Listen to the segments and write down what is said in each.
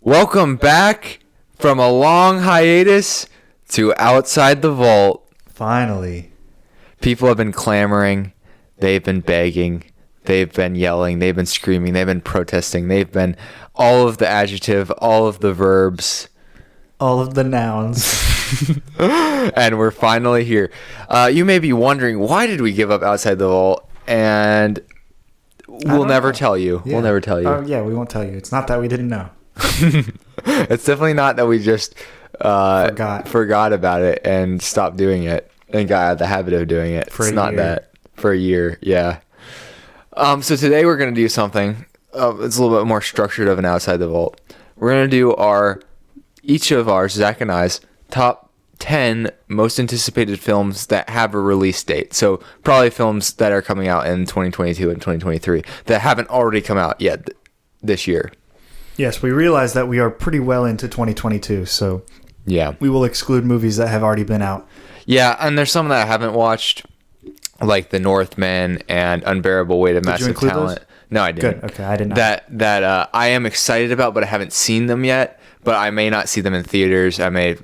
Welcome back from a long hiatus to Outside the Vault. Finally. People have been clamoring. They've been begging. They've been yelling. They've been screaming. They've been protesting. They've been all of the adjective, all of the verbs. All of the nouns. And we're finally here. You may be wondering, why did we give up Outside the Vault? And we'll never tell you. Yeah. We'll never tell you. Oh, yeah, we won't tell you. It's not that we didn't know. It's definitely not that we just forgot about it and stopped doing it and got out of the habit of doing it. For it's a not year. that. For a year, yeah. So today we're going to do something. It's a little bit more structured of an Outside the Vault. We're going to do each of our, Zach and I's, top 10 most anticipated films that have a release date. So probably films that are coming out in 2022 and 2023 that haven't already come out yet this year. Yes, we realize that we are pretty well into 2022, so Yeah. we will exclude movies that have already been out. Yeah, and there's some that I haven't watched, like The Northman and Unbearable Weight of Did you Massive include Talent. those? No, I didn't. Good, okay, I did not. That I am excited about, but I haven't seen them yet. But I may not see them in theaters. I may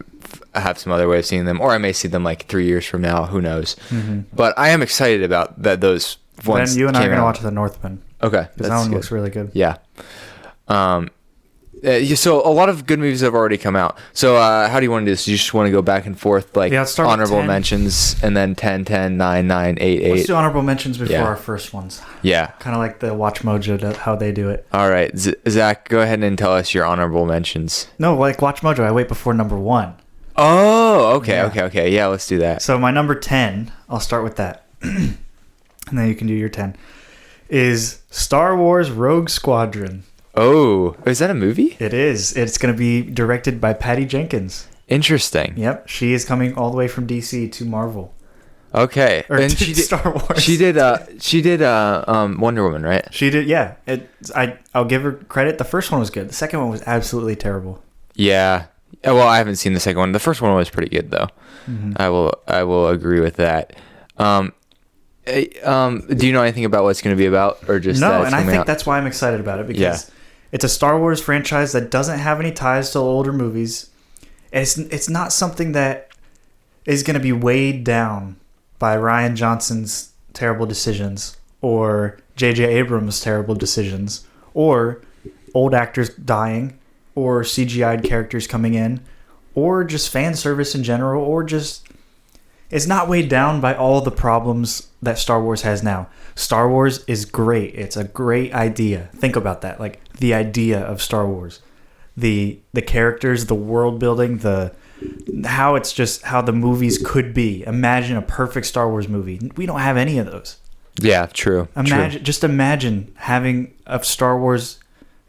have some other way of seeing them, or I may see them like 3 years from now. Who knows? Mm-hmm. But I am excited about that. Those ones. Ben, you and I are came going to out. watch The Northman. Okay, Because that one looks really good. Yeah. So a lot of good movies have already come out. So how do you want to do this? You just want to go back and forth, like Yeah, let's start with honorable 10. mentions, and then 10, 10, 9, 9, 8, 8. Let's do honorable mentions before Yeah. our first ones. Yeah. Kind of like the Watch Mojo, how they do it. All right, Zach, go ahead and tell us your honorable mentions. No, like Watch Mojo, I wait before number 1. Oh, okay, Yeah. okay. Yeah, let's do that. So my number 10, I'll start with that. And then you can do your 10, is Star Wars Rogue Squadron. Oh, is that a movie? It is. It's going to be directed by Patty Jenkins. Interesting. Yep. She is coming all the way from DC to Marvel. Okay. Or And to she did Star Wars. She did Wonder Woman, right? She did, yeah. I'll give her credit. The first one was good. The second one was absolutely terrible. Yeah. Well, I haven't seen the second one. The first one was pretty good though. Mm-hmm. I will agree with that. Do you know anything about what it's going to be about, or just that No, it's and I coming think out? that's why I'm excited about it, because Yeah. it's a Star Wars franchise that doesn't have any ties to older movies. And it's not something that is going to be weighed down by Rian Johnson's terrible decisions or J.J. Abrams' terrible decisions or old actors dying or CGI'd characters coming in or just fan service in general, or just... It's not weighed down by all the problems that Star Wars has now. Star Wars is great. It's a great idea. Think about that. Like, the idea of Star Wars. The characters, the world building, how the movies could be. Imagine a perfect Star Wars movie. We don't have any of those. Yeah, true. Just imagine having a Star Wars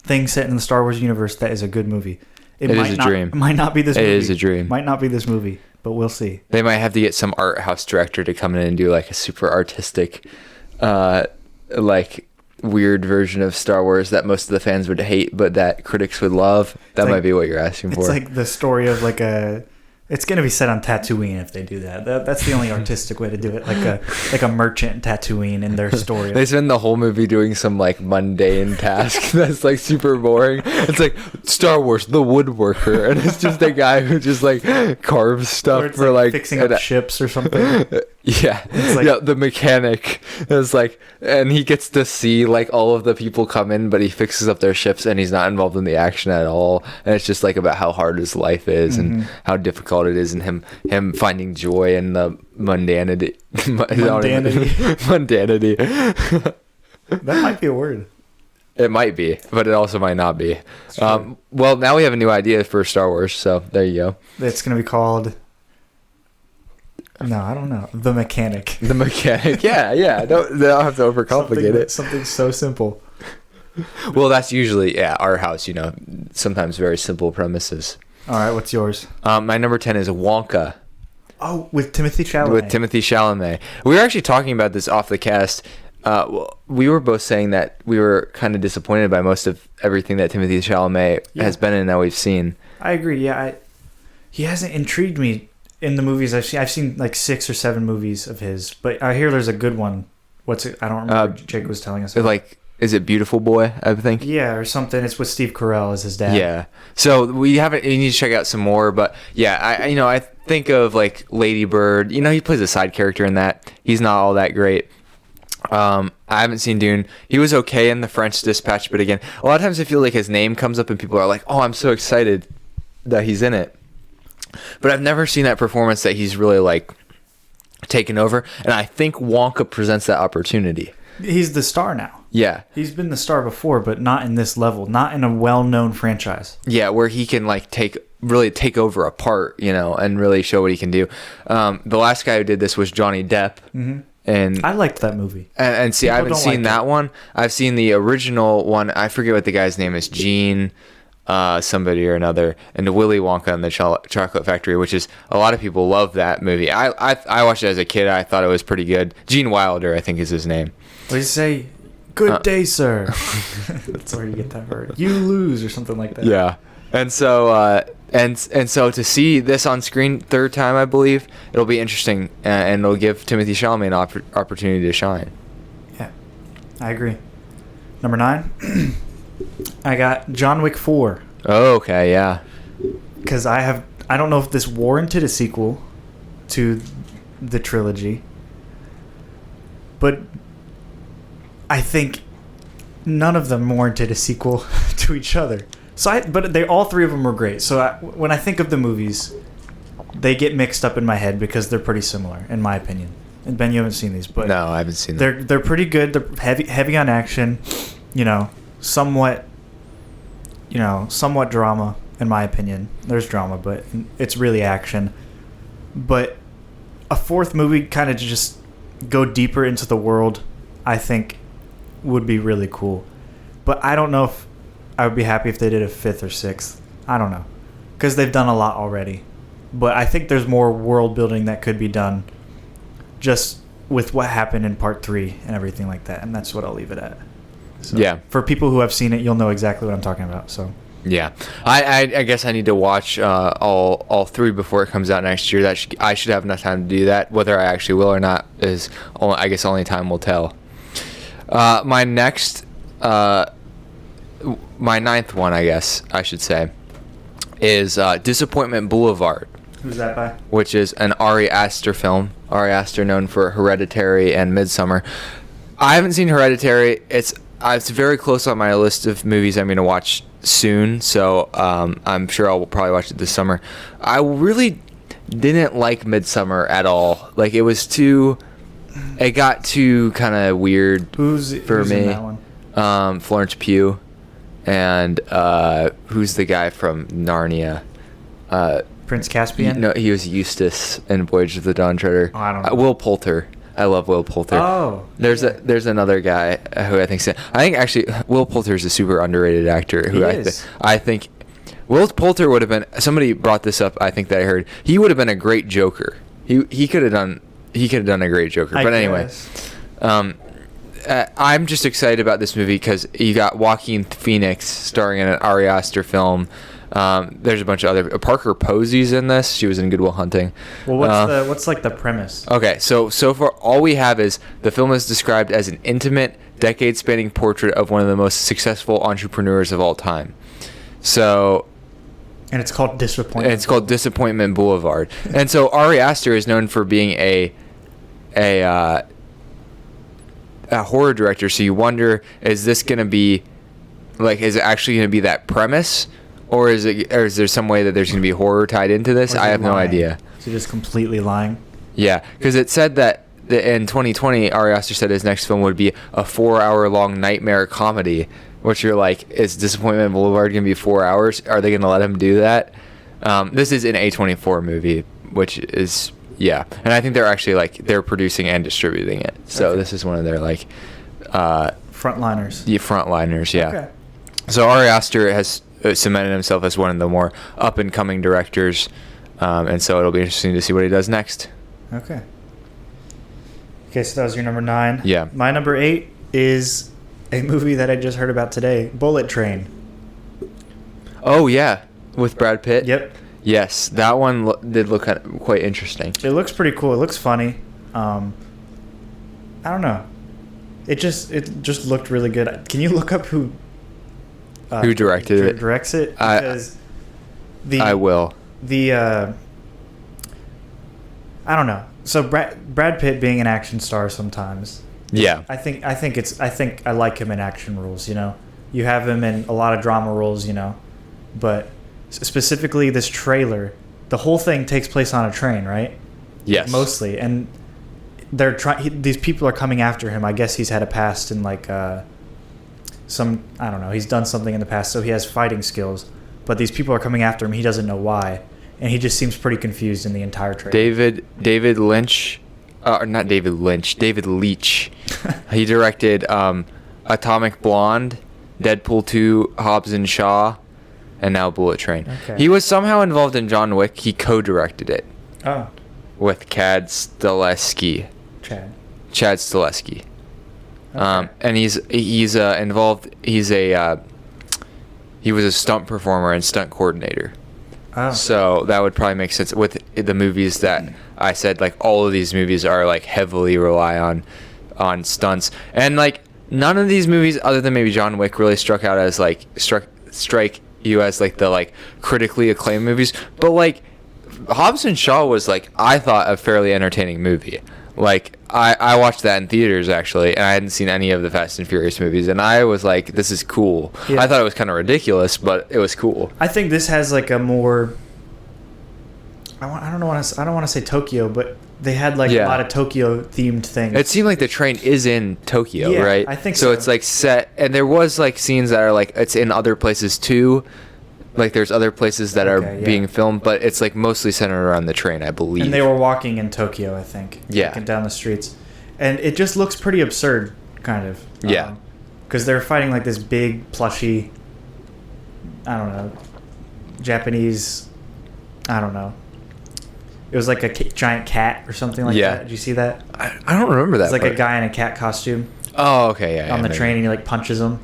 thing set in the Star Wars universe that is a good movie. It is a dream. It might not be this movie. It is a dream. Might not be this movie, but we'll see. They might have to get some art house director to come in and do like a super artistic, like weird version of Star Wars that most of the fans would hate, but that critics would love. That might be what you're asking for. It's like the story of like a... It's going to be set on Tatooine if they do that. That's the only artistic way to do it. Like a merchant in Tatooine in their story. They spend the whole movie doing some like mundane task that's like super boring. It's like Star Wars, the woodworker, and it's just a guy who just like carves stuff Or it's for like fixing up ships or something. Yeah, It's like- yeah, the mechanic is like, and he gets to see like all of the people come in, but he fixes up their ships and he's not involved in the action at all. And it's just like about how hard his life is and how difficult it is, and him finding joy in the mundanity. Mundanity. That might be a word. It might be, but it also might not be. Well, now we have a new idea for Star Wars, so there you go. It's going to be called... No, I don't know. The Mechanic. The Mechanic. Yeah. Don't have to overcomplicate it. Something so simple. Well, that's usually our house. Sometimes very simple premises. All right, what's yours? My number 10 is Wonka Oh, with Timothy Chalamet. with Timothy Chalamet. We were actually talking about this off the cast. We were both saying that we were kind of disappointed by most of everything that Timothy Chalamet has been in that we've seen. I agree. Yeah, he hasn't intrigued me in the movies I've seen. I've seen like 6 or 7 movies of his, but I hear there's a good one. What's it? I don't remember. Jake was telling us. Like is it Beautiful Boy, I think? Yeah, or something. It's with Steve Carell as his dad. Yeah. So we haven't. You need to check out some more. But yeah, I think of like Lady Bird. He plays a side character in that. He's not all that great. I haven't seen Dune. He was okay in The French Dispatch, but again, a lot of times I feel like his name comes up and people are like, "Oh, I'm so excited that he's in it." But I've never seen that performance that he's really like taken over, and I think Wonka presents that opportunity. He's the star now. Yeah. He's been the star before, but not in this level, not in a well-known franchise. Yeah, where he can like take over a part, and really show what he can do. The last guy who did this was Johnny Depp. Mm-hmm. And I liked that movie. And see, I haven't seen that one. I've seen the original one. I forget what the guy's name is. Gene, somebody or another, and the Willy Wonka and the Chocolate Factory, which is a lot of people love that movie. I watched it as a kid. I thought it was pretty good. Gene Wilder, I think, is his name. What do you say? Good day, sir. That's where you get that word. You lose or something like that. Yeah, and so and so to see this on screen third time, I believe it'll be interesting, and it'll give Timothée Chalamet an opportunity to shine. Yeah, I agree. Number 9, I got John Wick 4. Oh, okay, yeah. Because I don't know if this warranted a sequel to the trilogy, but I think none of them warranted a sequel to each other. But all three of them were great. So when I think of the movies, they get mixed up in my head because they're pretty similar, in my opinion. And Ben, you haven't seen these, but no, I haven't seen them. They're pretty good. They're heavy on action, somewhat drama, in my opinion. There's drama, but it's really action. But a fourth movie kind of just go deeper into the world, I think, would be really cool. But I don't know if I would be happy if they did a fifth or sixth. I don't know, because they've done a lot already. But I think there's more world building that could be done just with what happened in part 3 and everything like that. And that's what I'll leave it at. So, yeah. For people who have seen it, you'll know exactly what I'm talking about. So yeah, I guess I need to watch all 3 before it comes out next year. I should have enough time to do that. Whether I actually will or not is I guess only time will tell. My ninth one, I guess I should say, is Disappointment Boulevard. Who's that by? Which is an Ari Aster film. Ari Aster, known for Hereditary and Midsommar. I haven't seen Hereditary. It's very close on my list of movies I'm going to watch soon, so I'm sure I'll probably watch it this summer. I really didn't like Midsommar at all. Like, it got too kind of weird who's me. In that one? Florence Pugh, and who's the guy from Narnia? Prince Caspian? No, he was Eustace in Voyage of the Dawn Treader. Oh, I don't know. Will Poulter. I love Will Poulter. Oh. There's another guy who I think actually Will Poulter is a super underrated actor. Who I think Will Poulter would have been. Somebody brought this up. I think that I heard he would have been a great Joker. He could have done a great Joker. But anyway, I'm just excited about this movie because you got Joaquin Phoenix starring in an Ari Aster film. There's a bunch of other. Parker Posey's in this. She was in Good Will Hunting. Well, what's like the premise? Okay, so far all we have is the film is described as an intimate, decade-spanning portrait of one of the most successful entrepreneurs of all time. So. And it's called Disappointment. Boulevard. And so Ari Aster is known for being a horror director. So you wonder, is this going to be is it actually going to be that premise? Or is there some way that there's going to be horror tied into this? I have no idea. So just completely lying? Yeah, because it said that in 2020, Ari Aster said his next film would be a 4-hour-long nightmare comedy, which you're like, is Disappointment Boulevard going to be 4 hours? Are they going to let him do that? This is an A24 movie, which is, yeah. And I think they're actually, they're producing and distributing it. So okay. This is one of their, frontliners. Yeah, frontliners, yeah. Okay. So Ari Aster has cemented himself as one of the more up-and-coming directors, and so it'll be interesting to see what he does next. Okay, so that was your number 9. Yeah. My number 8 is a movie that I just heard about today, Bullet Train. Oh, yeah, with Brad Pitt? Yep. Yes, that one did look quite interesting. It looks pretty cool. It looks funny. I don't know. It just looked really good. Can you look up who directed it? Directs it? Because I will. I don't know. So Brad Pitt being an action star sometimes. Yeah. I think I like him in action roles. You know, you have him in a lot of drama roles. You know, but specifically this trailer, the whole thing takes place on a train, right? Yes. Mostly, and they're these people are coming after him. I guess he's had a past in like I don't know. He's done something in the past, so he has fighting skills. But these people are coming after him. He doesn't know why, and he just seems pretty confused in the entire trailer. David Lynch, or not David Lynch, David Leitch. He directed Atomic Blonde, Deadpool 2, Hobbs and Shaw, and now Bullet Train. Okay. He was somehow involved in John Wick. He co-directed it Oh, with Chad Stahelski. Chad. Stahelski. Okay. And he's involved. He was a stunt performer and stunt coordinator. Oh. So that would probably make sense with the movies that I said. Like all of these movies are like heavily rely on stunts, and like none of these movies, other than maybe John Wick, really struck out as like strike you as like the like critically acclaimed movies. But like Hobbs and Shaw was like, I thought, a fairly entertaining movie. Like I watched that in theaters actually, and I hadn't seen any of the Fast and Furious movies, and I was like, this is cool. Yeah. I thought it was kind of ridiculous, but it was cool. I think this has like a more. I don't want to say Tokyo, but they had like a lot of Tokyo themed things. It seemed like the train is in Tokyo, Yeah, right? I think so. It's like set, and there was like scenes that are like it's in other places too. Like there's other places that are being filmed, but it's like mostly centered around the train, I believe. And they were walking in Tokyo, I think. Yeah. Walking down the streets, and it just looks pretty absurd, kind of. Yeah. Because they're fighting like this big plushy. I don't know. Japanese. I don't know. It was like a giant cat or something like that. Did you see that? I don't remember that. It's like part. a guy in a cat costume Oh, okay, yeah. on the maybe. train, and he like punches him.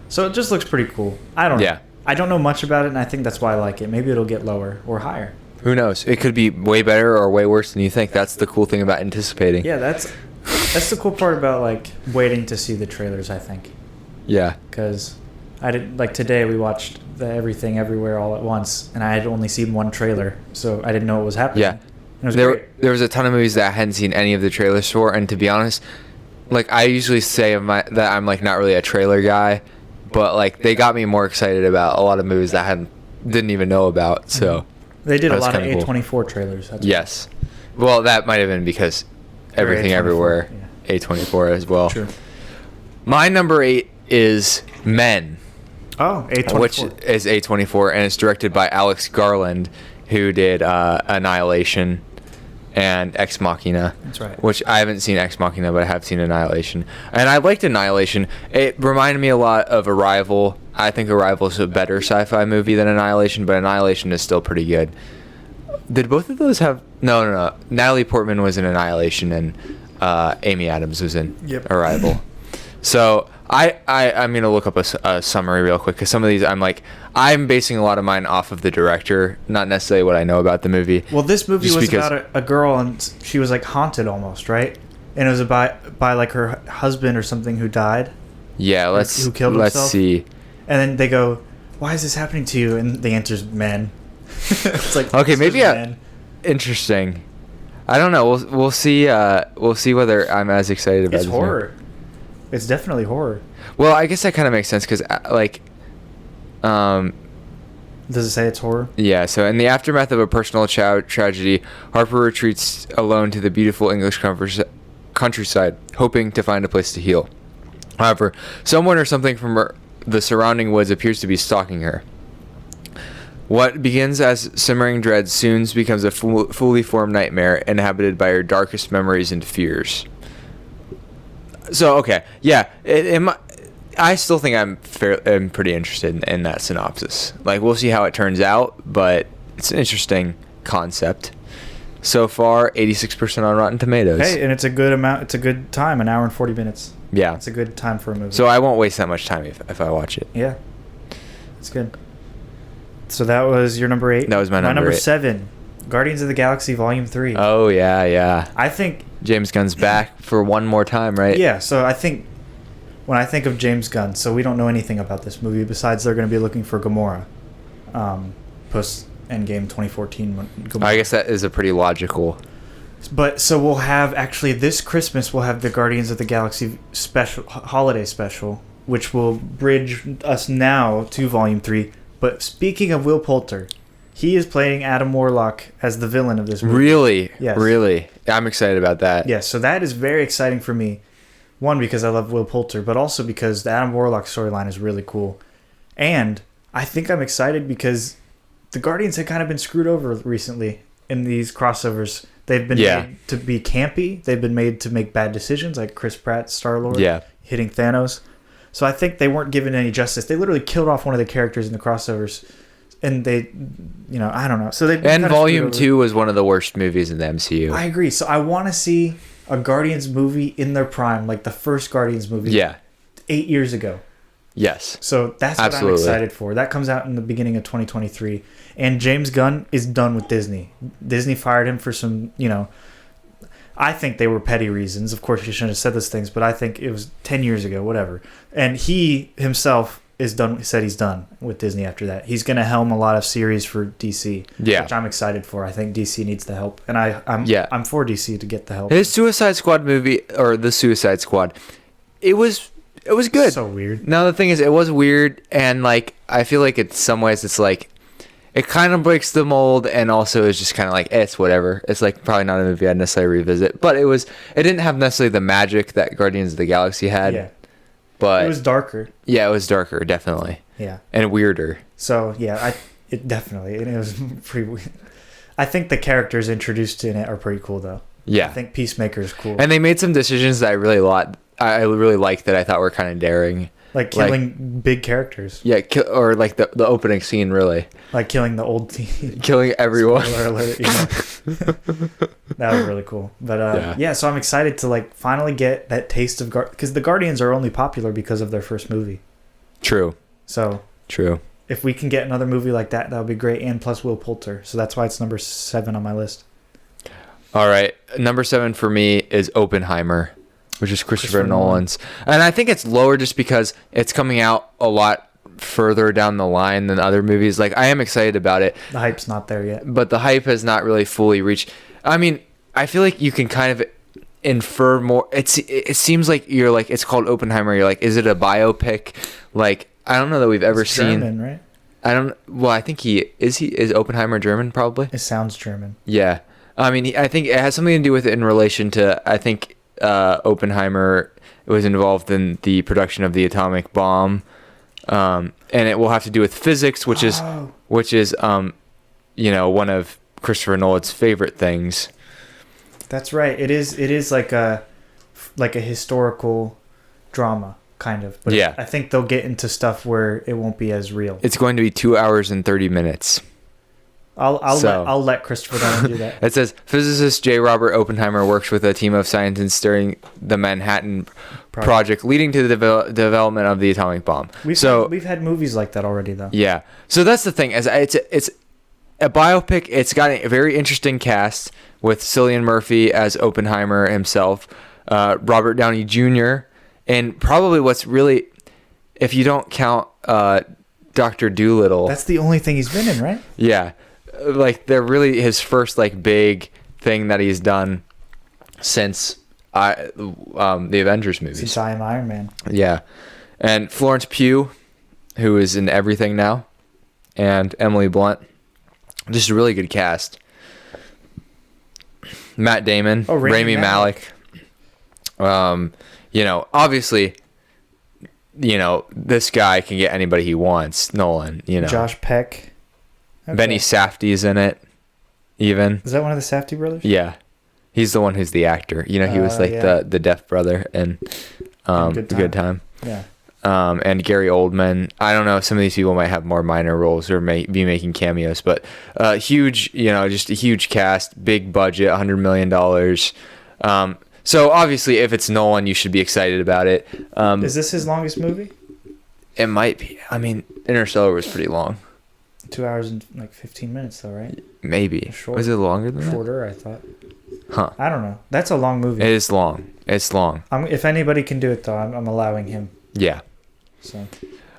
So it just looks pretty cool. I don't know. Yeah. I don't know much about it, and I think that's why I like it. Maybe it'll get lower or higher. Who knows? It could be way better or way worse than you think. That's the cool thing about anticipating. Yeah, that's the cool part about like waiting to see the trailers, I think. Yeah. Because I didn't like today we watched the Everything Everywhere All at Once, and I had only seen one trailer, so I didn't know what was happening. Yeah. And it was great. There was a ton of movies that I hadn't seen any of the trailers for, and to be honest, like I usually say that I'm like not really a trailer guy, but like they got me more excited about a lot of movies that I didn't even know about. So They did that a was lot of kinda cool. A24 trailers. That's Yes. Well, that might have been because Everything A24, Everywhere, yeah. A24 as well. True. My number 8 is Men, Oh, A24. which is A24, and it's directed by Alex Garland, who did Annihilation and Ex Machina. That's right. Which I haven't seen Ex Machina, but I have seen Annihilation. And I liked Annihilation. It reminded me a lot of Arrival. I think Arrival is a better sci-fi movie than Annihilation, but Annihilation is still pretty good. Did both of those have... No. Natalie Portman was in Annihilation, and Amy Adams was in Arrival. So I'm going to look up a summary real quick, because some of these I'm basing a lot of mine off of the director, not necessarily what I know about the movie. Well, this movie Just was because- about a girl, and she was like haunted almost, right? And it was about by like her husband or something who died. Yeah, let's Who killed let's himself? see. And then they go, "Why is this happening to you?" And the answer's men. It's like, Okay, it's maybe just I- men. Interesting. I don't know. We'll see. We'll see whether I'm as excited about It's this horror. It's definitely horror. Well, I guess that kind of makes sense because, Does it say it's horror? yeah. So, in the aftermath of a personal tragedy, Harper retreats alone to the beautiful English countryside, hoping to find a place to heal. However, someone or something from the surrounding woods appears to be stalking her. What begins as simmering dread soon becomes a fully formed nightmare inhabited by her darkest memories and fears. So, okay, yeah, I still think I'm pretty interested in that synopsis. Like, we'll see how it turns out, but it's an interesting concept. So far, 86% on Rotten Tomatoes. Hey, and it's a good amount. It's a good time, an hour and 40 minutes. Yeah. It's a good time for a movie. So I won't waste that much time if I watch it. Yeah, it's good. So that was your number 8. That was my number number 8. 7, Guardians of the Galaxy Volume 3. Oh, yeah. I think. James Gunn's back for one more time, right? Yeah, so I think when I think of James Gunn, so we don't know anything about this movie besides they're going to be looking for Gamora, post Endgame 2014. When Gamora. I guess that is a pretty logical. But so we'll have actually this Christmas we'll have the Guardians of the Galaxy special holiday special, which will bridge us now to Volume 3. But speaking of Will Poulter, he is playing Adam Warlock as the villain of this movie. Really? Yes. Really? I'm excited about that. Yes, so that is very exciting for me. One, because I love Will Poulter, but also because the Adam Warlock storyline is really cool. And I think I'm excited because the Guardians had kind of been screwed over recently in these crossovers. They've been made to be campy. They've been made to make bad decisions, like Chris Pratt, Star-Lord, hitting Thanos. So I think they weren't given any justice. They literally killed off one of the characters in the crossovers. And they, I don't know. So they And Volume 2 was one of the worst movies in the MCU. I agree. So I want to see a Guardians movie in their prime, like the first Guardians movie. Yeah. 8 years ago. Yes. So that's what I'm excited for. That comes out in the beginning of 2023. And James Gunn is done with Disney. Disney fired him for some, I think they were petty reasons. Of course, he shouldn't have said those things, but I think it was 10 years ago, whatever. And he himself is done. Said he's done with Disney after that. He's going to helm a lot of series for DC, which I'm excited for. I think DC needs the help, and I'm for DC to get the help. His Suicide Squad movie, or the Suicide Squad, it was good. So weird. Now the thing is, it was weird, and like I feel like in some ways it's like it kind of breaks the mold, and also is just kind of like it's whatever. It's like probably not a movie I'd necessarily revisit, but it didn't have necessarily the magic that Guardians of the Galaxy had. Yeah. But it was darker. Yeah, it was darker, definitely. Yeah. And weirder. So yeah, it was pretty weird. I think the characters introduced in it are pretty cool though. Yeah. I think Peacemaker is cool. And they made some decisions that I really liked that I thought were kind of daring. Like killing big characters. Yeah, or like the opening scene, really. Like killing the old team. Killing everyone. Spoiler alert, That was really cool. But yeah, so I'm excited to like finally get that taste of because the Guardians are only popular because of their first movie. True. So true. If we can get another movie like that, that would be great. And plus Will Poulter. So that's why it's number 7 on my list. All right. Number 7 for me is Oppenheimer, which is Christopher Nolan's. And I think it's lower just because it's coming out a lot further down the line than other movies. Like, I am excited about it. The hype's not there yet. But the hype has not really fully reached. I mean, I feel like you can kind of infer more. It seems like you're like, it's called Oppenheimer. You're like, is it a biopic? Like, I don't know that we've ever seen. German, right? I think is Oppenheimer German, probably? It sounds German. Yeah. I mean, I think it has something to do with it in relation to, I think, Oppenheimer was involved in the production of the atomic bomb, and it will have to do with physics, which is one of Christopher Nolan's favorite things. That's right. It is like a historical drama kind of. But yeah. I think they'll get into stuff where it won't be as real. It's going to be 2 hours and 30 minutes. I'll let Christopher Nolan do that. It says physicist J. Robert Oppenheimer works with a team of scientists during the Manhattan Project leading to the development of the atomic bomb. We've had movies like that already, though. Yeah. So that's the thing. It's a biopic. It's got a very interesting cast with Cillian Murphy as Oppenheimer himself, Robert Downey Jr., and probably what's really, if you don't count Dr. Dolittle. That's the only thing he's been in, right? Yeah. Like, they're really his first like big thing that he's done since the Avengers movies. Since I Am Iron Man. Yeah. And Florence Pugh, who is in everything now, and Emily Blunt. Just a really good cast. Matt Damon, Rami Malek. Obviously, this guy can get anybody he wants. Nolan, Josh Peck. Okay. Benny Safdie's in it, even. Is that one of the Safdie brothers? Yeah. He's the one who's the actor. He was like the deaf brother in Good Time. Yeah. And Gary Oldman. I don't know. Some of these people might have more minor roles or may be making cameos, but huge, just a huge cast, big budget, $100 million. So obviously, if it's Nolan, you should be excited about it. Is this his longest movie? It might be. I mean, Interstellar was pretty long. 2 hours and 15 minutes, though, right? Maybe. Was it longer than that? Shorter, I thought. Huh. I don't know. That's a long movie. It is long. It's long. If anybody can do it, though, I'm allowing him. Yeah. So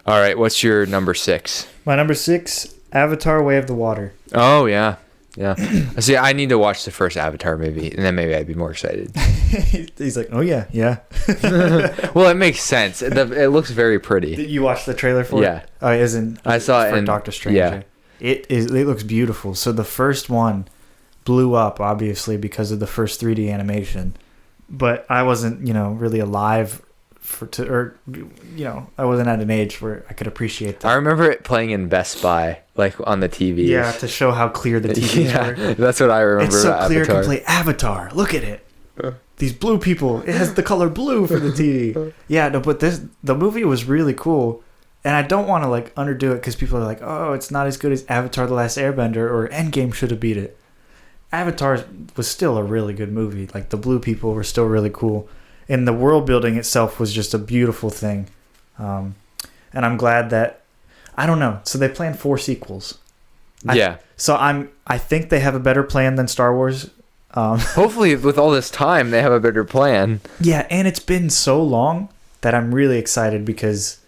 All right. What's your number 6? my number 6, Avatar: Way of the Water. Oh yeah. Yeah. See, I need to watch the first Avatar movie, and then maybe I'd be more excited. He's like, oh yeah. Well, it makes sense. It looks very pretty. Did you watch the trailer for Yeah. it? Oh, it isn't. I saw it for in Doctor Strange. Yeah. It looks beautiful. So the first one blew up, obviously, because of the first 3D animation. But I wasn't, really alive I wasn't at an age where I could appreciate that. I remember it playing in Best Buy, like on the TV. Yeah, to show how clear the TVs were. That's what I remember. It's so about clear Avatar. it can play Avatar. Look at it. These blue people. It has the color blue for the TV. Yeah, no, but the movie was really cool. And I don't want to underdo it because people are like, oh, it's not as good as Avatar: The Last Airbender or Endgame should have beat it. Avatar was still a really good movie. Like the blue people were still really cool. And the world building itself was just a beautiful thing. And I'm glad that, I don't know. So they planned 4 sequels. I think they have a better plan than Star Wars. Hopefully, with all this time, they have a better plan. Yeah, and it's been so long that I'm really excited because,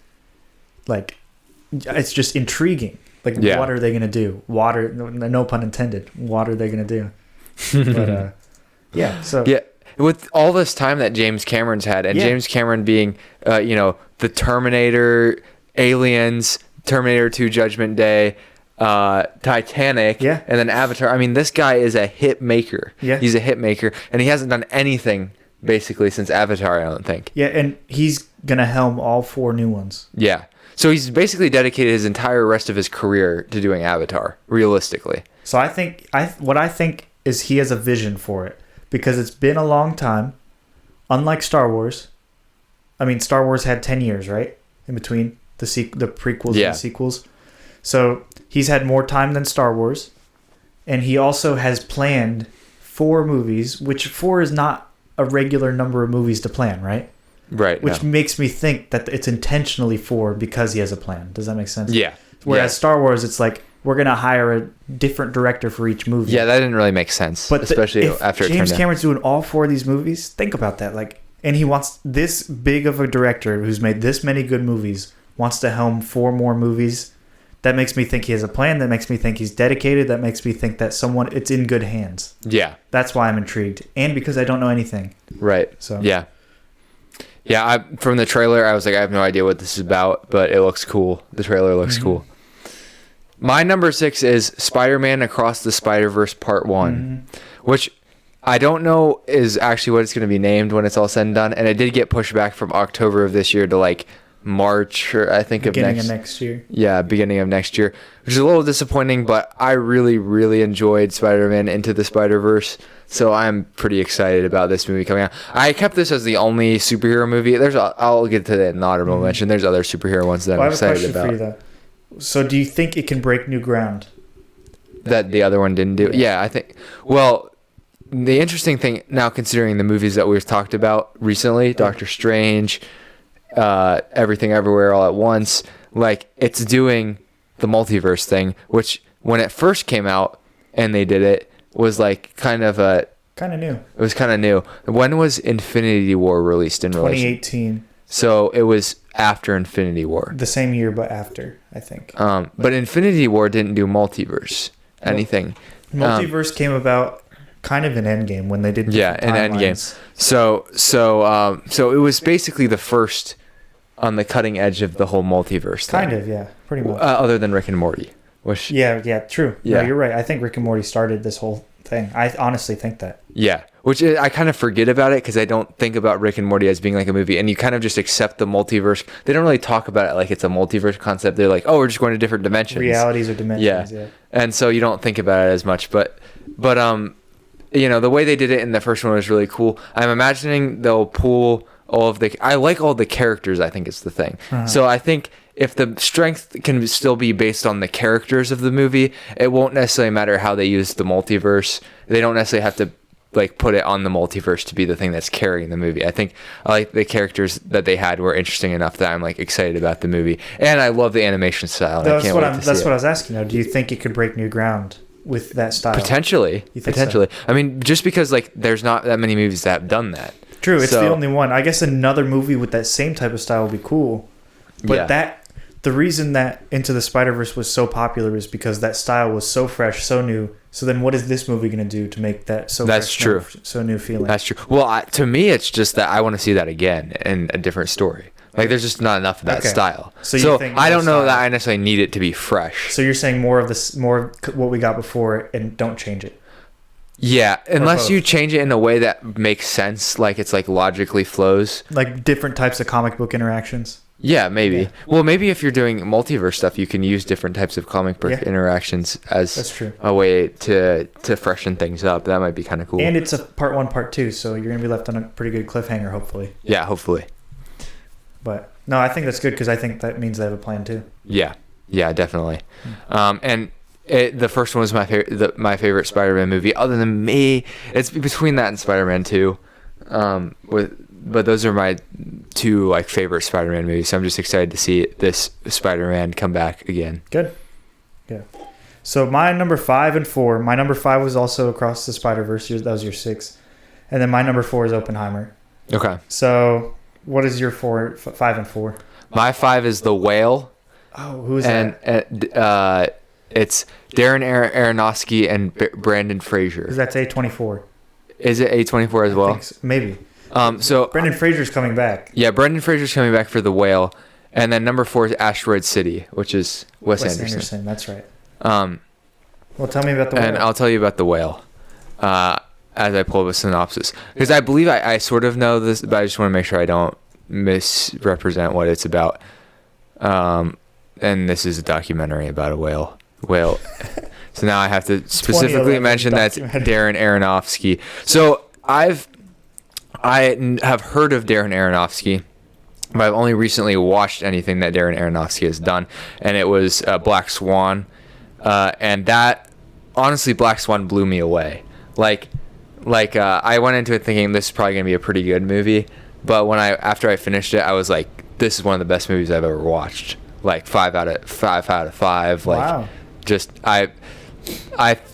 it's just intriguing. What are they going to do? No pun intended. What are they going to do? But, yeah, so... Yeah, with all this time that James Cameron's had, and James Cameron being, the Terminator, Aliens, Terminator 2 Judgment Day, Titanic, and then Avatar. I mean, this guy is a hit maker. Yeah. He's a hit maker, and he hasn't done anything, basically, since Avatar, I don't think. Yeah, and he's going to helm all 4 new ones. Yeah. So he's basically dedicated his entire rest of his career to doing Avatar, realistically. So I think is he has a vision for it because it's been a long time. Unlike Star Wars, I mean Star Wars had 10 years, right, in between the prequels and the sequels. So he's had more time than Star Wars, and he also has planned 4 movies, which 4 is not a regular number of movies to plan, right? Right. Which makes me think that it's intentionally 4 because he has a plan. Does that make sense? Yeah. Whereas Star Wars, it's like we're gonna hire a different director for each movie. Yeah, that didn't really make sense. But especially after James Cameron's doing all 4 of these movies, think about that. And he wants this big of a director who's made this many good movies wants to helm 4 more movies. That makes me think he has a plan. That makes me think he's dedicated. That makes me think that it's in good hands. Yeah. That's why I'm intrigued, and because I don't know anything. Right. So yeah. Yeah, from the trailer, I was like, I have no idea what this is about, but it looks cool. The trailer looks cool. My number 6 is Spider-Man Across the Spider-Verse Part 1, which I don't know is actually what it's going to be named when it's all said and done, and it did get pushed back from October of this year to March, or I think beginning of next year. Yeah, beginning of next year, which is a little disappointing, but I really, really enjoyed Spider-Man Into the Spider-Verse, so I'm pretty excited about this movie coming out. I kept this as the only superhero movie. I'll get to that in the honorable mention. There's other superhero ones that I'm excited about. For you, though. So do you think it can break new ground? That the other one didn't do? Yeah, I think. Well, the interesting thing now, considering the movies that we've talked about recently, Doctor Strange, Everything Everywhere All at Once, it's doing the multiverse thing, which when it first came out and they did it was kind of new. It was kind of new. When was Infinity War released in 2018. So it was after Infinity War. The same year, but after, I think. But Infinity War didn't do multiverse anything. Multiverse came about kind of in Endgame when they did in Endgame. So it was basically the first on the cutting edge of the whole multiverse thing. Kind of, yeah, pretty much. Other than Rick and Morty, which true. Yeah, no, you're right. I think Rick and Morty started this whole thing. I honestly think that. Yeah, which I kind of forget about it because I don't think about Rick and Morty as being like a movie, and you kind of just accept the multiverse. They don't really talk about it like it's a multiverse concept. They're like, oh, we're just going to different dimensions, realities or dimensions. Yeah, and so you don't think about it as much. But the way they did it in the first one was really cool. I'm imagining they'll pull I like all the characters, I think is the thing. So I think if the strength can still be based on the characters of the movie, it won't necessarily matter how they use the multiverse. They don't necessarily have to put it on the multiverse to be the thing that's carrying the movie. I think the characters that they had were interesting enough that I'm excited about the movie, and I love the animation style. That's what I was asking. Now, do you think it could break new ground with that style? Potentially. You think so? I mean, just because there's not that many movies that have done that. True, it's So- the only one. I guess another movie with that same type of style would be cool. But Yeah. the reason that Into the Spider-Verse was so popular is because that style was so fresh, so new. So then what is this movie going to do to make that so That's fresh, true. so new feeling? That's true. Well, to me, it's just that I want to see that again in a different story. Like, there's just not enough of that Okay. style. So So, you think I more don't know that style. I necessarily need it to be fresh. So you're saying more of this, more of what we got before, and don't change it. Yeah, unless both. you change it in a way that makes sense, like it's like logically flows. Like different types of comic book interactions. Yeah, maybe. Yeah. Well, maybe if you're doing multiverse stuff, you can use different types of comic book Yeah. interactions as That's true. a way to freshen things up. That might be kind of cool. And it's a part 1, part 2, so you're gonna be left on a pretty good cliffhanger, hopefully. Yeah, hopefully. But no, I think that's good because I think that means they have a plan too. Yeah, definitely. Hmm. And the first one was my favorite. My favorite Spider-Man movie, other than me. It's between that and Spider-Man 2. But those are my two like favorite Spider-Man movies. So I'm just excited to see this Spider-Man come back again. Good. Yeah. So my number 5 and 4. My number 5 was also Across the Spider-Verse. That was your 6, and then my number 4 is Oppenheimer. Okay. So what is your 5 and 4? My 5 is The Whale. Oh, who is And that? it's Darren Aronofsky and Brandon Fraser. Because that's A24. Is it A24 as I well? think so. Maybe. So Brendan Fraser's coming back. yeah, Brendan Fraser's coming back for The Whale, and then number 4 is Asteroid City, which is Wes Anderson. That's right. Um, Well, tell me about the and Whale. I'll tell you about The Whale, as I pull up a synopsis, because I believe I sort of know this, but I just want to make sure I don't misrepresent what it's about. And this is a documentary about a whale. So now I have to specifically 2011 mention that's documentary. Darren Aronofsky. So I have heard of Darren Aronofsky, but I've only recently watched anything that Darren Aronofsky has done, and it was Black Swan, and that honestly, Black Swan blew me away. Like I went into it thinking this is probably gonna be a pretty good movie, but after I finished it, I was like, this is one of the best movies I've ever watched. Like 5 out of 5. Like, Wow. just I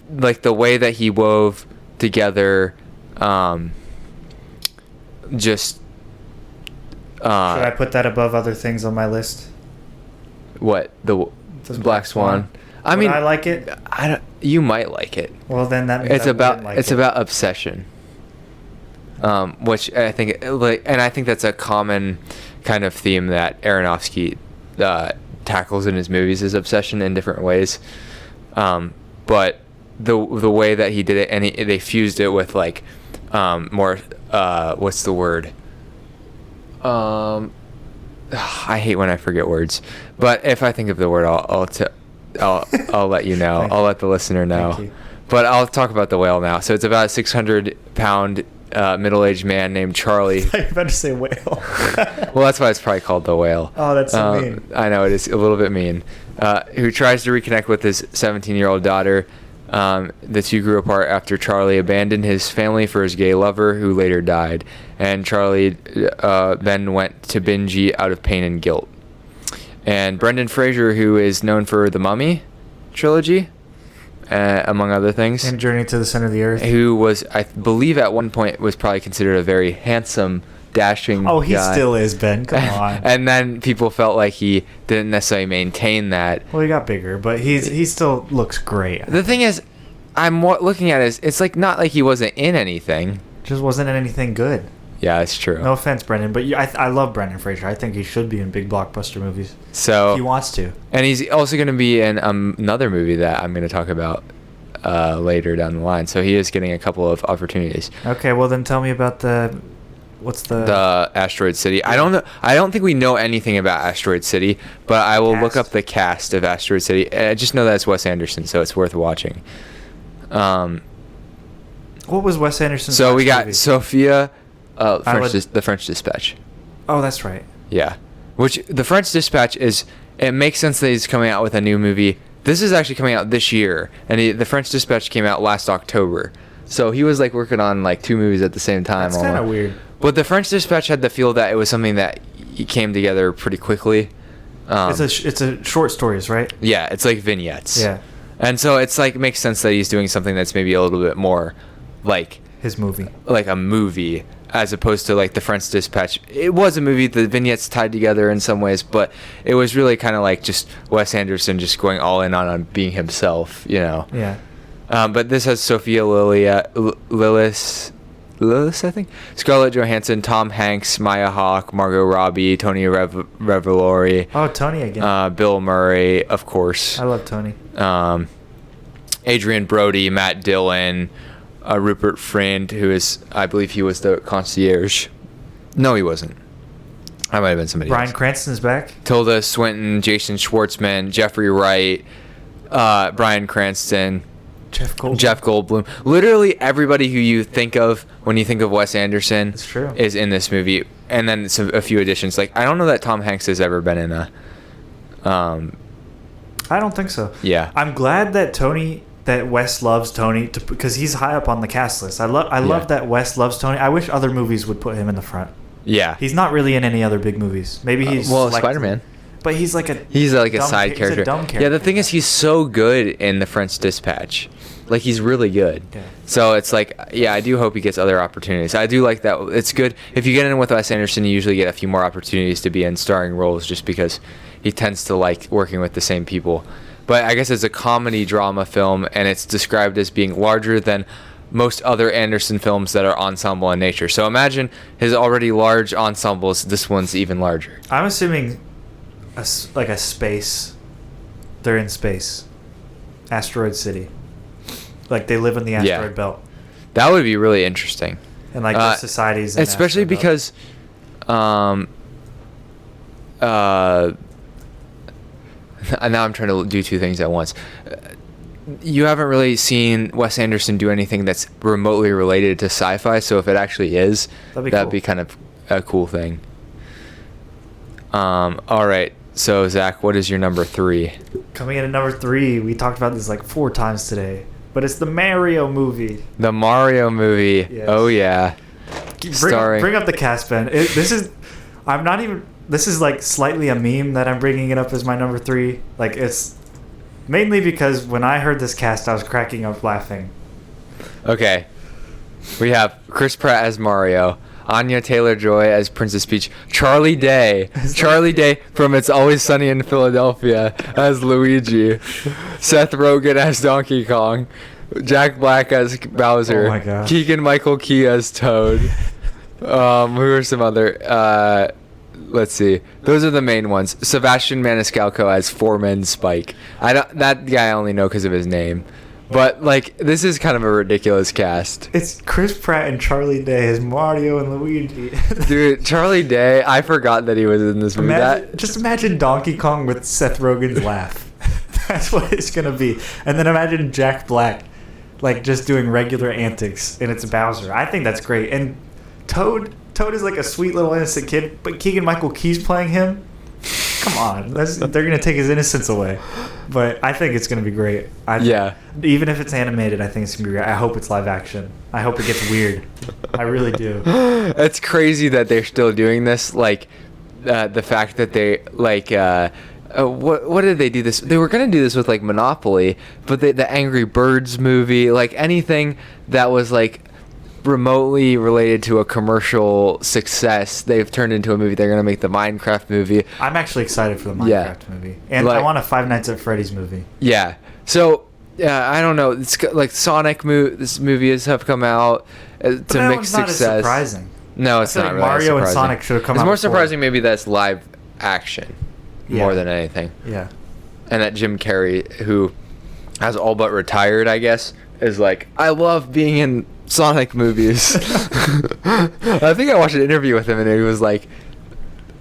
like the way that he wove together, just Should I put that above other things on my list? what the Does Black Swan. I Would mean, I like it. I don't. You might like it. Well, then that means It's I about wouldn't like it's it. about obsession, which I think and I think that's a common kind of theme that Aronofsky tackles in his movies, is obsession in different ways. But the way that he did it, and they fused it with like more what's the word? I hate when I forget words, but if I think of the word, I'll let you know. Thank I'll you. let the listener know. Thank you. But I'll talk about The Whale now. So it's about a 600-pound middle-aged man named Charlie. I was about to say whale. Well, that's why it's probably called The Whale. Oh, that's so mean. I know, it is a little bit mean. Who tries to reconnect with his 17-year-old daughter. The two grew apart after Charlie abandoned his family for his gay lover, who later died. And Charlie then went to Benji out of pain and guilt. And Brendan Fraser, who is known for the Mummy trilogy, among other things, And Journey to the Center of the Earth. who was, I believe at one point, was probably considered a very handsome, dashing Oh, he guy. still is, Ben. Come on. And then people felt like he didn't necessarily maintain that. Well, he got bigger, but he still looks great. The thing is, I'm looking at it, it's like not like he wasn't in anything. Just wasn't in anything good. Yeah, that's true. No offense, Brendan, but I love Brendan Fraser. I think he should be in big blockbuster movies if he So, wants to. and he's also going to be in another movie that I'm going to talk about later down the line. So he is getting a couple of opportunities. Okay, well then tell me about what's The Asteroid City. I don't know. I don't think we know anything about Asteroid City, but I will look Cast? up the cast of Asteroid City. I just know that it's Wes Anderson, so it's worth watching. what was Wes Anderson's So we last got movie? Sophia, would- the French Dispatch. Oh, that's right. Yeah, which the French Dispatch is. It makes sense that he's coming out with a new movie. This is actually coming out this year, and the French Dispatch came out last October. So he was like working on like 2 movies at the same time. That's kind of almost. weird. But the French Dispatch had the feel that it was something that came together pretty quickly. It's a short stories, right? Yeah, it's like vignettes. Yeah, And so it's like, it makes sense that he's doing something that's maybe a little bit more like his movie. a movie as opposed to like the French Dispatch. It was a movie, the vignettes tied together in some ways, but it was really kind of like just Wes Anderson just going all in on being himself, you know. Yeah. But this has Sophia Lillis, I think, Scarlett Johansson, Tom Hanks, Maya Hawke, Margot Robbie, Tony Revolori. Oh, Tony again. Bill Murray, of course. I love Tony. Adrian Brody, Matt Dillon, Rupert Friend, who is, I believe he was the concierge. No, he wasn't. I might have been somebody Bryan else. Cranston's back. Tilda Swinton, Jason Schwartzman, Jeffrey Wright, Bryan Cranston, Jeff Goldblum. Literally everybody who you think of when you think of Wes Anderson That's true. is in this movie. And then a few additions. Like, I don't know that Tom Hanks has ever been in a... I don't think so. Yeah. I'm glad that Wes loves Tony because he's high up on the cast list. I love that Wes loves Tony. I wish other movies would put him in the front. Yeah. He's not really in any other big movies. Maybe he's Spider-Man. But he's like a a side character. He's a dumb character. Yeah, the thing is, he's so good in the French Dispatch. Like, he's really good. Yeah. So it's like, yeah, I do hope he gets other opportunities. I do like that. It's good. If you get in with Wes Anderson, you usually get a few more opportunities to be in starring roles just because he tends to like working with the same people. But I guess it's a comedy drama film, and it's described as being larger than most other Anderson films that are ensemble in nature. So imagine his already large ensembles. This one's even larger. I'm assuming a space. They're in space. Asteroid City. Like they live in the asteroid belt. That would be really interesting. And like the societies. In especially asteroid because and now I'm trying to do two things at once. You haven't really seen Wes Anderson do anything that's remotely related to sci-fi, so if it actually is, that'd be kind of a cool thing. All right, so Zach, what is your number 3? Coming in at number 3, we talked about this like 4 times today, but it's the Mario movie. The Mario movie. Yes. Oh yeah. Bring up the cast, Ben. This is like slightly a meme that I'm bringing it up as my number 3. Like it's mainly because when I heard this cast, I was cracking up laughing. Okay. We have Chris Pratt as Mario, Anya Taylor-Joy as Princess Peach, Charlie Day from It's Always Sunny in Philadelphia as Luigi, Seth Rogen as Donkey Kong, Jack Black as Bowser, Oh my God. Keegan-Michael Key as Toad. Who are some other? Let's see. Those are the main ones. Sebastian Maniscalco as Foreman Spike. That guy I only know because of his name. But like, this is kind of a ridiculous cast. It's Chris Pratt and Charlie Day as Mario and Luigi. Dude, Charlie Day, I forgot that he was in this movie. Just imagine Donkey Kong with Seth Rogen's laugh. That's what it's gonna be. And then imagine Jack Black, like just doing regular antics, and it's Bowser. I think that's great. And Toad is like a sweet little innocent kid, but Keegan-Michael Key's playing him. Come on, they're gonna take his innocence away. But I think it's gonna be great. Even if it's animated, I think it's gonna be great. I hope it's live action. I hope it gets weird. I really do. It's crazy that they're still doing this. Like, the fact that they like. What did they do this? They were gonna do this with like Monopoly, but the Angry Birds movie, like anything that was like remotely related to a commercial success, they've turned into a movie. They're gonna make the Minecraft movie. I'm actually excited for the Minecraft movie, and I want a Five Nights at Freddy's movie. Yeah. So I don't know. It's like Sonic this movies have come out to mixed success. Not as surprising. No, it's not. Like really Mario and Sonic should have come out. It's more before. surprising maybe that's live action more than anything. Yeah. And that Jim Carrey, who has all but retired, I guess, is like, I love being in Sonic movies. I think I watched an interview with him, and he was like,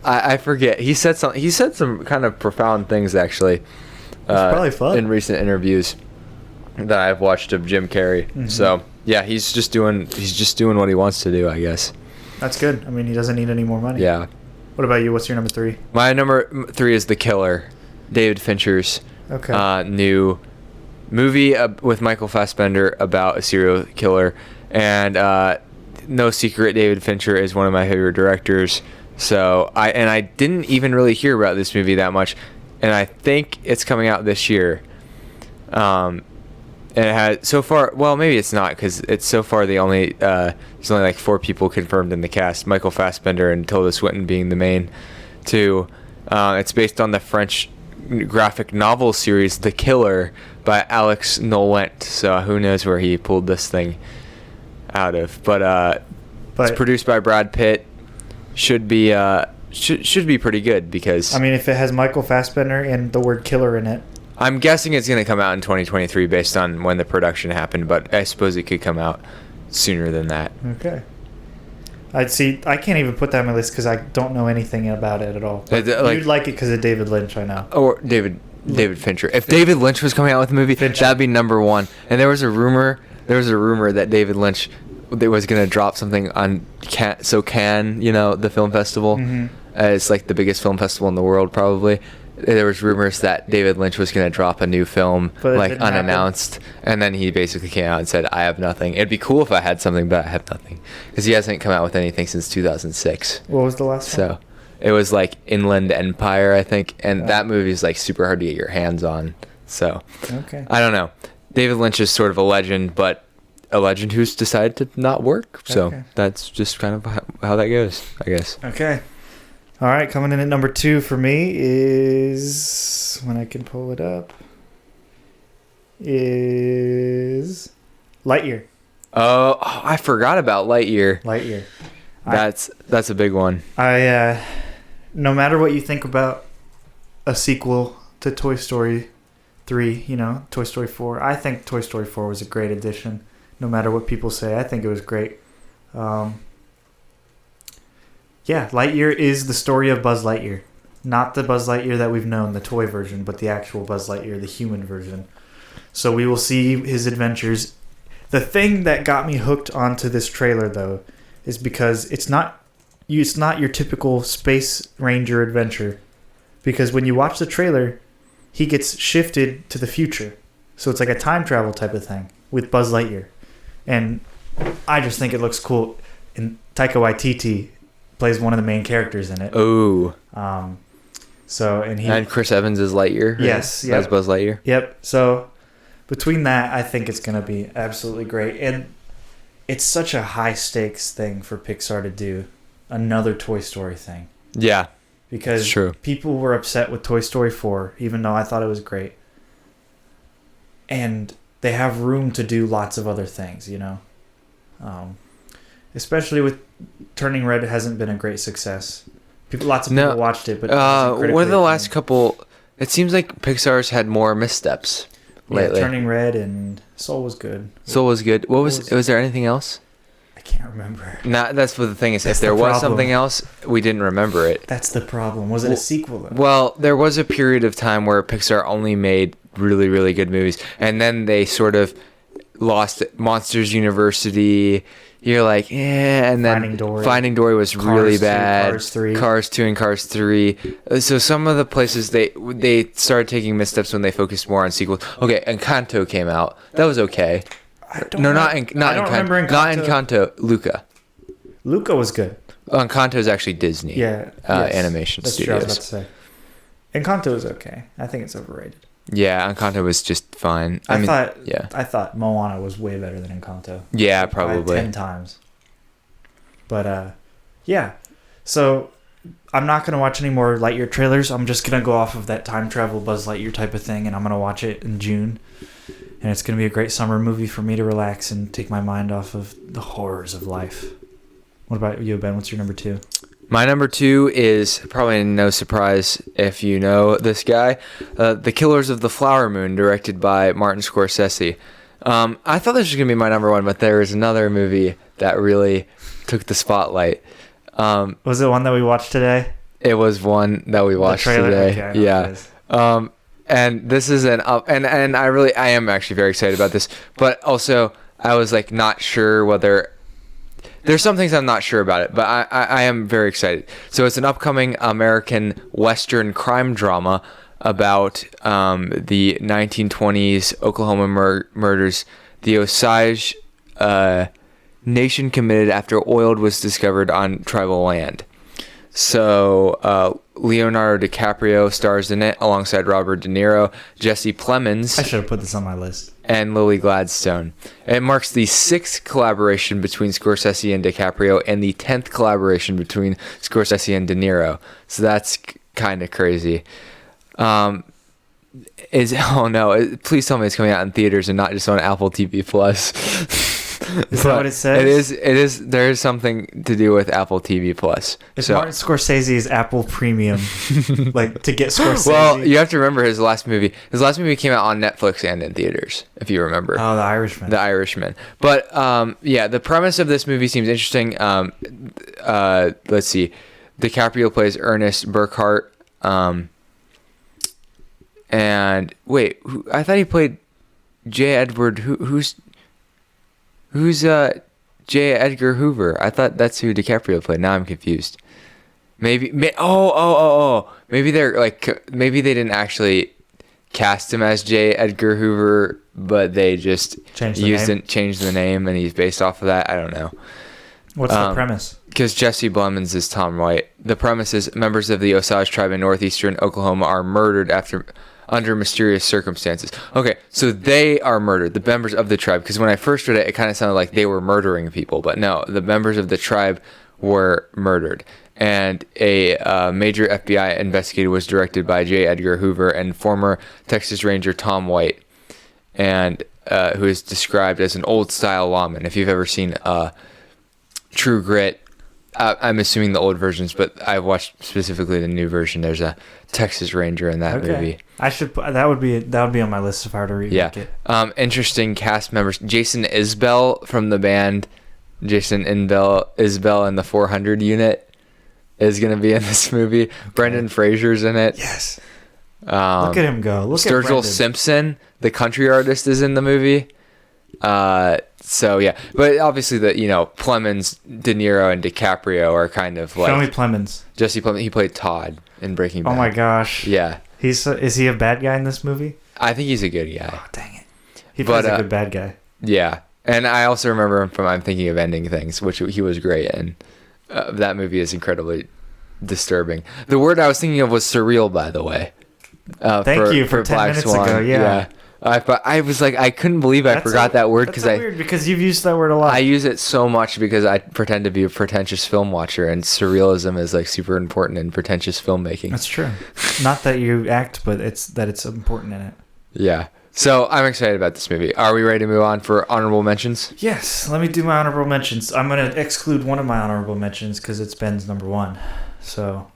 I forget. He said some kind of profound things actually. Probably fun in recent interviews that I've watched of Jim Carrey. Mm-hmm. So yeah, he's just doing what he wants to do, I guess. That's good. I mean, he doesn't need any more money. Yeah. What about you? What's your number 3? My number 3 is The Killer, David Fincher's new movie with Michael Fassbender about a serial killer. And no secret, David Fincher is one of my favorite directors. So I didn't even really hear about this movie that much, and I think it's coming out this year. And it has so far. Well, maybe it's not because it's so far the only There's only like 4 people confirmed in the cast: Michael Fassbender and Tilda Swinton being the main 2. It's based on the French graphic novel series The Killer by Alex Nolent. So who knows where he pulled this thing out of? But it's produced by Brad Pitt. Should be pretty good because I mean, if it has Michael Fassbender and the word killer in it. I'm guessing it's going to come out in 2023 based on when the production happened, but I suppose it could come out sooner than that. Okay. I can't even put that on my list because I don't know anything about it at all. You'd like it because of David Lynch, I know. Or David Fincher. If David Lynch was coming out with a movie, that'd be number 1. And there was a rumor that David Lynch was going to drop something on Cannes, the film festival. Mm-hmm. It's like the biggest film festival in the world, probably. There was rumors that David Lynch was going to drop a new film, like unannounced, and then he basically came out and said, "I have nothing." It'd be cool if I had something, but I have nothing, because he hasn't come out with anything since 2006. What was the last one? So, it was like Inland Empire, I think, and that movie is like super hard to get your hands on. So, okay. I don't know. David Lynch is sort of a legend, but a legend who's decided to not work. So that's just kind of how that goes, I guess. Okay. All right, coming in at number 2 for me is, when I can pull it up, is Lightyear. Oh, I forgot about Lightyear. Lightyear. That's a big one. No matter what you think about a sequel to Toy Story 3, Toy Story 4, I think Toy Story 4 was a great addition. No matter what people say, I think it was great. Yeah, Lightyear is the story of Buzz Lightyear. Not the Buzz Lightyear that we've known, the toy version, but the actual Buzz Lightyear, the human version. So we will see his adventures. The thing that got me hooked onto this trailer, though, is because it's not your typical Space Ranger adventure. Because when you watch the trailer, he gets shifted to the future. So it's like a time travel type of thing with Buzz Lightyear. And I just think it looks cool. And Taika Waititi plays one of the main characters in it. Oh. And Chris Evans is Lightyear. Right? Yes. Yep. That's Buzz Lightyear. Yep. So between that, I think it's going to be absolutely great. And it's such a high stakes thing for Pixar to do. Another Toy Story thing. Yeah. Because people were upset with Toy Story 4, even though I thought it was great. And they have room to do lots of other things, especially with Turning Red hasn't been a great success. Lots of people watched it, but what are the last couple? It seems like Pixar's had more missteps lately. Yeah, Turning Red and Soul was good. Soul was good. Was there anything else? I can't remember. That's what the thing is. If there was something else, we didn't remember it. That's the problem. Was it a sequel though? Well, there was a period of time where Pixar only made really, really good movies, and then they sort of lost it. Monsters University. You're like, and then Finding Dory was really bad. Cars 2 and Cars 3. So some of the places they started taking missteps when they focused more on sequels. Okay, Encanto came out. That was okay. Not Encanto. Luca. Luca was good. Encanto is actually Disney. Yeah. Animation That's Studios. True, I was about to say. Encanto is okay. I think it's overrated. Yeah, Encanto was just fine. I thought Moana was way better than Encanto. Yeah, probably. 10 times. But, yeah. So, I'm not going to watch any more Lightyear trailers. I'm just going to go off of that time travel Buzz Lightyear type of thing, and I'm going to watch it in June. And it's going to be a great summer movie for me to relax and take my mind off of the horrors of life. What about you, Ben? What's your number 2? My number 2 is probably no surprise if you know this guy, The Killers of the Flower Moon, directed by Martin Scorsese. I thought this was going to be my number 1, but there was another movie that really took the spotlight. Was it one that we watched today? It was one that we watched today. Okay, yeah. And this is and I am actually very excited about this, but also I was like not sure whether. There's some things I'm not sure about it, but I am very excited. So it's an upcoming American Western crime drama about the 1920s Oklahoma murders, the Osage Nation committed after oil was discovered on tribal land. So Leonardo DiCaprio stars in it alongside Robert De Niro, Jesse Plemons. I should have put this on my list. and Lily Gladstone. It marks the 6th collaboration between Scorsese and DiCaprio and the 10th collaboration between Scorsese and De Niro. So that's kind of crazy. Oh no! Please tell me it's coming out in theaters and not just on Apple TV Plus. Is that what it says? It is. There is something to do with Apple TV Plus. It's Martin Scorsese's Apple Premium, like to get Scorsese. Well, you have to remember his last movie. His last movie came out on Netflix and in theaters, if you remember. Oh, The Irishman. The Irishman. But yeah, the premise of this movie seems interesting. Let's see. DiCaprio plays Ernest Burkhart. And wait, I thought he played J. Edward. Who's J. Edgar Hoover? I thought that's who DiCaprio played. Now I'm confused. Maybe they didn't actually cast him as J. Edgar Hoover, but they just changed the name, and he's based off of that. I don't know. What's the premise? Because Jesse Plemons is Tom White. The premise is members of the Osage tribe in northeastern Oklahoma are murdered under mysterious circumstances. Okay, so they are murdered, the members of the tribe. Because when I first read it, it kind of sounded like they were murdering people. But no, the members of the tribe were murdered. And a major FBI investigator was directed by J. Edgar Hoover and former Texas Ranger Tom White, and who is described as an old-style lawman. If you've ever seen True Grit, I'm assuming the old versions, but I've watched specifically the new version. There's a Texas Ranger in that movie. I should that would be on my list if I were to remake it. Interesting cast members. Jason Isbell from the band Jason Isbell and the 400 Unit is going to be in this movie. Okay. Brendan Fraser's in it. Yes. Look at him go. Sturgill Simpson, the country artist, is in the movie. So yeah, but obviously Plemons, De Niro, and DiCaprio are kind of like. Show me Plemons. Jesse Plemons. He played Todd in Breaking Bad. Oh my gosh. Yeah. Is he a bad guy in this movie? I think he's a good guy. Oh dang it. He plays a good bad guy. Yeah, and I also remember him from I'm Thinking of Ending Things, which he was great in. That movie is incredibly disturbing. The word I was thinking of was surreal, by the way. Thank you for 10 Black minutes Swan. ago. Yeah. I was like, I couldn't believe I forgot that word because weird because you've used that word a lot. I use it so much because I pretend to be a pretentious film watcher, and surrealism is like super important in pretentious filmmaking. That's true. Not that you act, but it's important in it. Yeah. So I'm excited about this movie. Are we ready to move on for honorable mentions? Yes. Let me do my honorable mentions. I'm going to exclude one of my honorable mentions because it's Ben's number one. So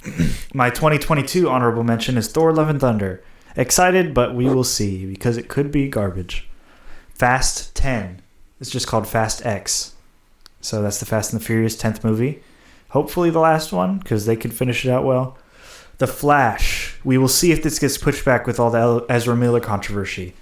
my 2022 honorable mention is Thor: Love and Thunder. Excited, but we will see because it could be garbage. Fast 10. It's just called Fast X. So that's the Fast and the Furious 10th movie. Hopefully the last one because they could finish it out well. The Flash. We will see if this gets pushed back with all the Ezra Miller controversy.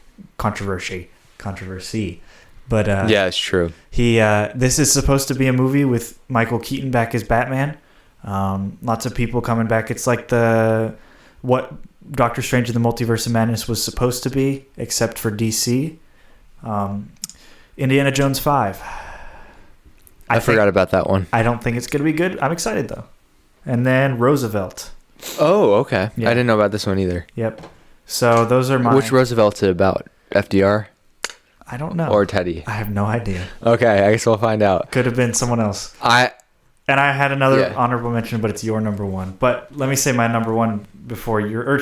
But yeah, it's true. This is supposed to be a movie with Michael Keaton back as Batman. Lots of people coming back. It's like what Doctor Strange in the Multiverse of Madness was supposed to be, except for DC. Indiana Jones 5. I forgot about that one. I don't think it's going to be good. I'm excited, though. And then Roosevelt. Oh, okay. Yeah. I didn't know about this one either. Yep. So those are mine. Which Roosevelt's it about? FDR? I don't know. Or Teddy? I have no idea. Okay, I guess we'll find out. Could have been someone else. And I had another honorable mention, but it's your number one. But let me say my number one before your...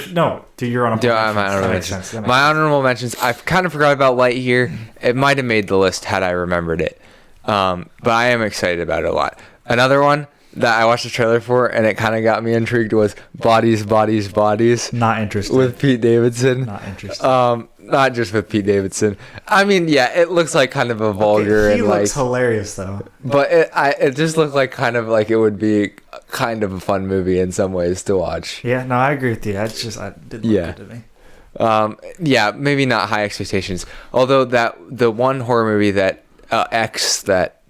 do your honorable mentions. My honorable mentions, I kind of forgot about Lightyear. It might have made the list had I remembered it. But I am excited about it a lot. Another one that I watched the trailer for, and it kind of got me intrigued, was Bodies, Bodies, Bodies. Not interested. With Pete Davidson. Not interested. Not just with Pete Davidson. I mean, yeah, it looks like kind of a vulgar he looks hilarious though. But it just looked like kind of like it would be kind of a fun movie in some ways to watch. Yeah, no, I agree with you. It didn't look good to me. Yeah, maybe not high expectations. Although the one horror movie that X that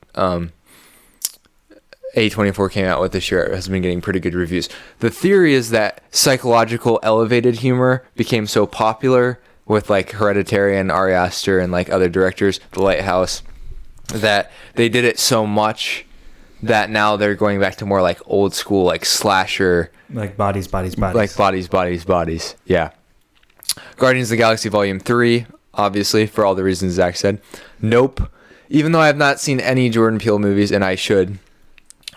A24 came out with this year has been getting pretty good reviews. The theory is that psychological elevated humor became so popular with like Hereditary and Ari Aster and like other directors, The Lighthouse, that they did it so much that now they're going back to more like old school like slasher, like bodies, bodies, bodies, like bodies, bodies, bodies. Yeah. Guardians of the Galaxy Volume 3. obviously, for all the reasons Zach said. Nope. Even though I have not seen any Jordan Peele movies, and I should,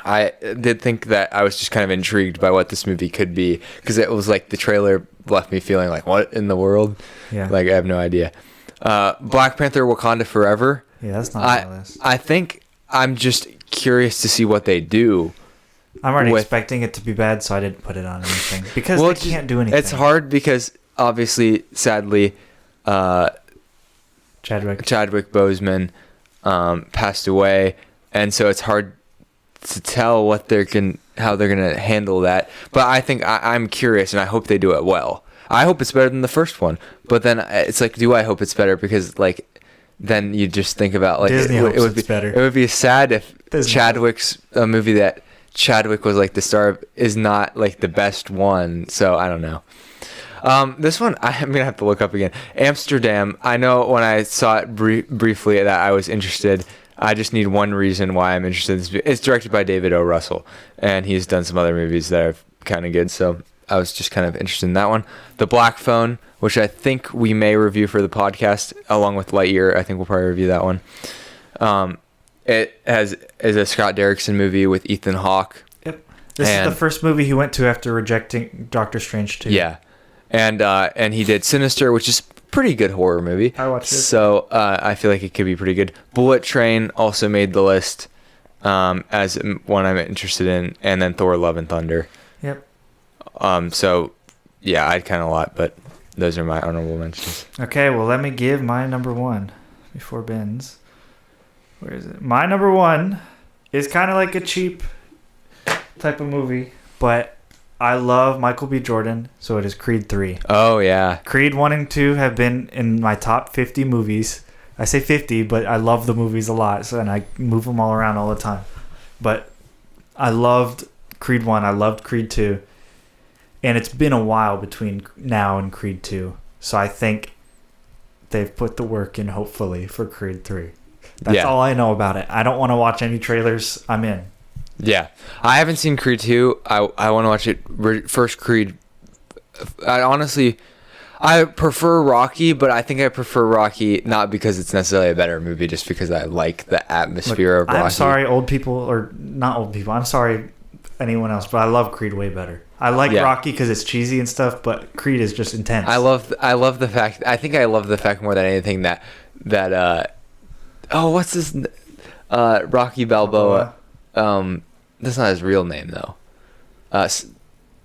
I did think that I was just kind of intrigued by what this movie could be, because it was like the trailer left me feeling like, what in the world? Yeah. Like, I have no idea. Black Panther Wakanda Forever. Yeah, that's not on my list. I think I'm just curious to see what they do. I'm already expecting it to be bad, so I didn't put it on anything. Because they can't do anything. It's hard because, obviously, sadly, Chadwick Boseman passed away, and so it's hard to tell how they're gonna handle that. But I think I'm curious, and I hope they do it well. I hope it's better than the first one. But then it's like, do I hope it's better? Because like, then you just think about like Disney hopes it's better. It would be sad if Disney Chadwick's a movie that Chadwick was like the star of is not like the best one. So I don't know. This one I'm gonna have to look up again. Amsterdam. I know when I saw it briefly that I was interested. I just need one reason why I'm interested. It's directed by David O. Russell, and he's done some other movies that are kind of good. So I was just kind of interested in that one. The Black Phone, which I think we may review for the podcast, along with Lightyear. I think we'll probably review that one. It is a Scott Derrickson movie with Ethan Hawke. Yep. This is the first movie he went to after rejecting Doctor Strange 2. Yeah. And he did Sinister, which is a pretty good horror movie. I watched it. So I feel like it could be pretty good. Bullet Train also made the list as one I'm interested in. And then Thor Love and Thunder. Yep. So, yeah, I had kind of a lot, but those are my honorable mentions. Okay, well, let me give my number one before Ben's. Where is it? My number one is kind of like a cheap type of movie, but I love Michael B. Jordan, so it is Creed 3. Oh, yeah. Creed 1 and 2 have been in my top 50 movies. I say 50, but I love the movies a lot, and I move them all around all the time. But I loved Creed 1. I loved Creed 2. And it's been a while between now and Creed 2. So I think they've put the work in, hopefully, for Creed 3. That's all I know about it. I don't want to watch any trailers. I'm in. Yeah. I haven't seen Creed 2. I want to watch it. First Creed. I prefer Rocky, but I think I prefer Rocky not because it's necessarily a better movie, just because I like the atmosphere of Rocky. I'm sorry, old people, or not old people. I'm sorry, anyone else, but I love Creed way better. I like Rocky because it's cheesy and stuff, but Creed is just intense. I love the fact. I think I love the fact more than anything that what's this? Rocky Balboa. That's not his real name though.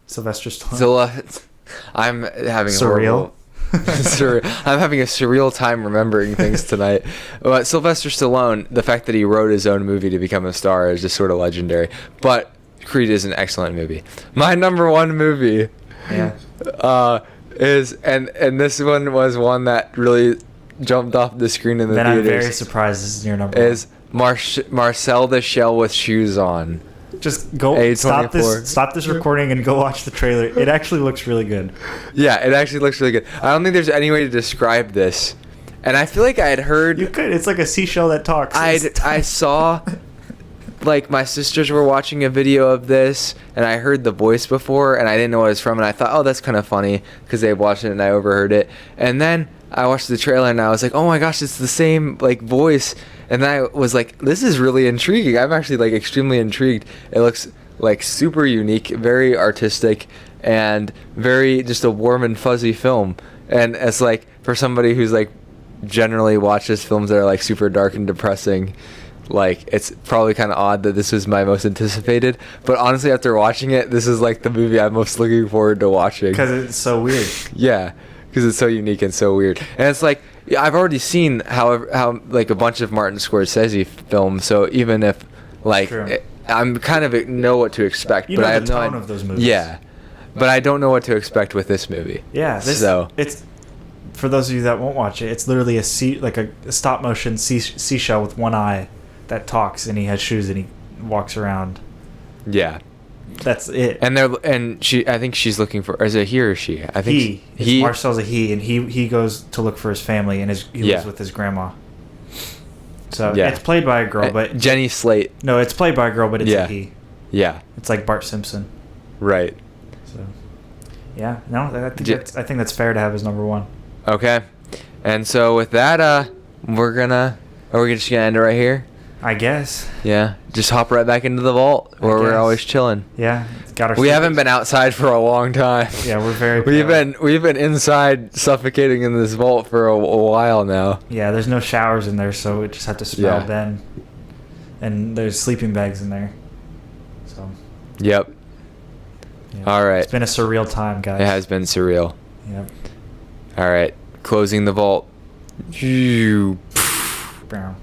Sylvester Stallone. I'm having surreal. I'm having a surreal time remembering things tonight. But Sylvester Stallone, the fact that he wrote his own movie to become a star is just sort of legendary. But Creed is an excellent movie. My number one movie, is and this one was one that really jumped off the screen in the theaters. I'm very surprised this is your number one. Is Marcel the Shell with Shoes On. Just go stop this recording and go watch the trailer. It actually looks really good. Yeah, it actually looks really good. I don't think there's any way to describe this. And I feel like I had heard... You could. It's like a seashell that talks. I saw... Like, my sisters were watching a video of this, and I heard the voice before, and I didn't know what it was from, and I thought, oh, that's kind of funny, because they watched it, and I overheard it. And then I watched the trailer, and I was like, oh my gosh, it's the same, like, voice. And then I was like, this is really intriguing. I'm actually, like, extremely intrigued. It looks, like, super unique, very artistic, and very just a warm and fuzzy film. And it's, like, for somebody who's, like, generally watches films that are, like, super dark and depressing... Like, it's probably kind of odd that this was my most anticipated, but honestly, after watching it, this is like the movie I'm most looking forward to watching. Because it's so weird. Yeah, because it's so unique and so weird. And it's like, I've already seen how like a bunch of Martin Scorsese films, so even if like I'm kind of know what to expect, but I have no idea of those movies. Yeah, but I don't know what to expect with this movie. Yeah, it's for those of you that won't watch it, it's literally a stop motion seashell with one eye that talks, and he has shoes, and he walks around. Yeah, that's it. And I think she's looking for. Is it he or she? I think Marcel's a he, and he goes to look for his family, and he lives with his grandma. So it's played by a girl, but Jenny Slate. No, it's played by a girl, but it's a he. Yeah, it's like Bart Simpson. Right. So, yeah, no, I think that's fair to have as number one. Okay. And so with that, are we just gonna end it right here? I guess. Yeah, just hop right back into the vault where we're guess. always chilling. Yeah. Got our We haven't sleepers. been outside for a long time. Yeah, we're very. We've been inside suffocating in this vault for a while now. Yeah, there's no showers in there, so we just have to smell Yeah. Ben. And there's sleeping bags in there. So. Yep. Yeah. All right. It's been a surreal time, guys. It has been surreal. Yep. All right. Closing the vault. Brown.